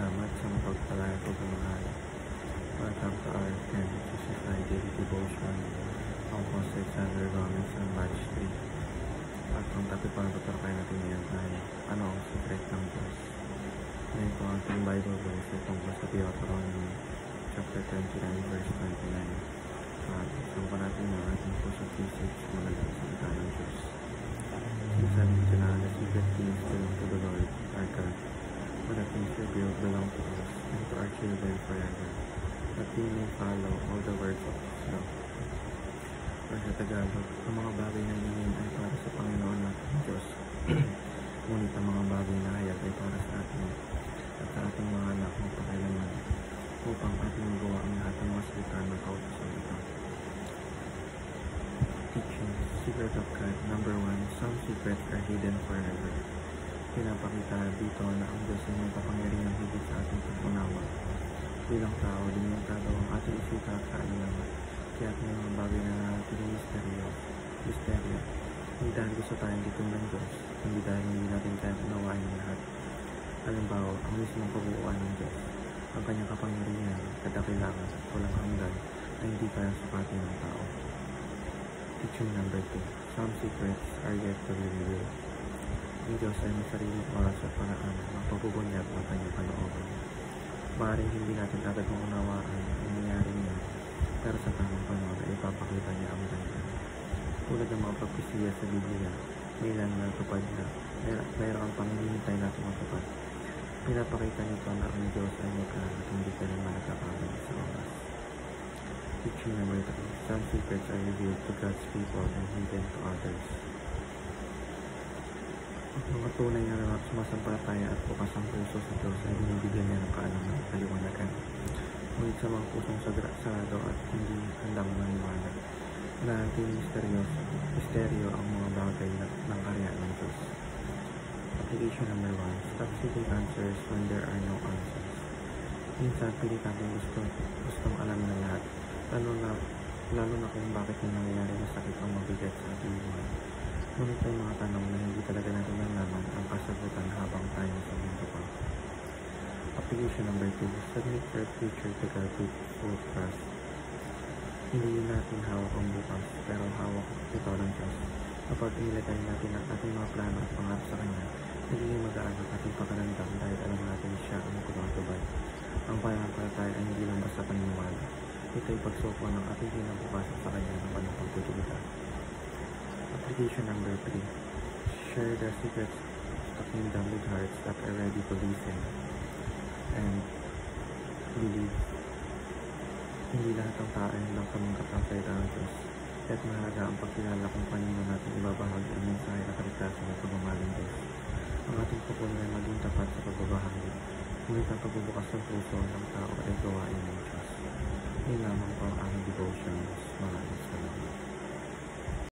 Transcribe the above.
Salamat sa mapagpalang pagmamahal. Welcome to our 10:55 daily devotion. Ako po si Alexander Gomez ng Batch 3. At ang topic para pagkaroon natin ngayon ay ano ang secret ng Diyos. Ngayon po ang ating Bible verse ay tungkol sa Deuteronomy chapter 29 verse 29. At isang pa natin yung ating puso thesis magalang salita ng Diyos. Sinasabi dito na the secret things belong to the Lord our God, but the things revealed belong to us and to our children forever, that we may follow all the words of His law. Or sa Tagalog, ang mga bagay na hinihin ay para sa Panginoon natin Diyos. Ngunit ang mga bagay na hayag ay para sa atin at sa ating mga anak ng pakailanman, upang ating magawa ang lahat ng mga salita ng kautusan ito. Teaching, secret of God. Number 1, some secrets are hidden forever. Pinapakita dito na ang Diyos ay may kapangyarihan higit sa ating pag-unawa. Bilang tao, limitado ang ating isika at kaalaman. Kaya may mga bagay na nanatiling misteryo. Hindi dahil gusto tayong gitong ng Diyos, hindi dahil hindi natin kaya unawain ang lahat. Halimbawa, ang mismong pagbuuan ng Diyos, ang kanyang kapangyarihan, kadakilangan at walang hanggan na hindi kaya sukatin ng tao. Teaching number 2, some secrets are yet to be revealed. Ang Diyos ay may sariling oras at paraan ng pagbubunyag ng kanyang kalooban. Maaaring hindi natin agad maunawaan ang nangyayari niya, pero sa tamang panahon ay ipapakita niya ang ganda. Tulad ng mga pagpisiya sa Biblia, may ilan na tupad na, mayroon pang hinihintay natin matupad. Pinapakita nito na ang Diyos ay may plan at hindi ka naman nagkakamali sa oras. Teaching number 3, some secrets are revealed to God's people and hidden to others. Ang mga tunay na sumasampalataya at bukas ang puso sa Diyos ay binibigyan niya ng kaalaman at kaliwanagan. Ngunit sa mga pusong sarado at hindi handang maniwala, nanatiling misteryo ang mga bagay ng karya ng Diyos. Application number 1, stop seeking answers when there are no answers. Minsan, pilit natin gustong alamin na lahat, lalo na kung bakit may nangyayari na sakit ang mabigat sa ating buhay. Ngunit may mga tanong na hindi talaga natin nalaman ang kasagutan habang tayo sa mundo pa. Application number 2, submit your future to God with full trust. Hindi natin hawak ang bukas, pero hawak ito ng Diyos. Kapag inilagay natin ang ating mga plano at pangarap sa Kanya, nagiging magaan ang ating pakaramdam dahil alam natin siya ang gumagabay. Ang pananampalataya ay hindi lang basta paniniwala. Ito ay pagsuko ng ating kinabukasan sa Kanya ng kanyang pagtutuloy. Application number 3, share the secrets of the kingdom with hearts that are ready to listen and believe. Hindi lahat ng tao ay handang tumanggap ang salita ng Diyos. Kaya't mahalaga ang pagkilala kung kanino natin ibabahagi ang mensahe at kaligtasan ng pagmamahaling Diyos. Ang ating pupulong ay maging tapat sa pagbabahagi. Ngunit ang pagbubukas ng puso ng tao ay gawain ng Diyos. Yun lamang po ang aking devotions. Maraming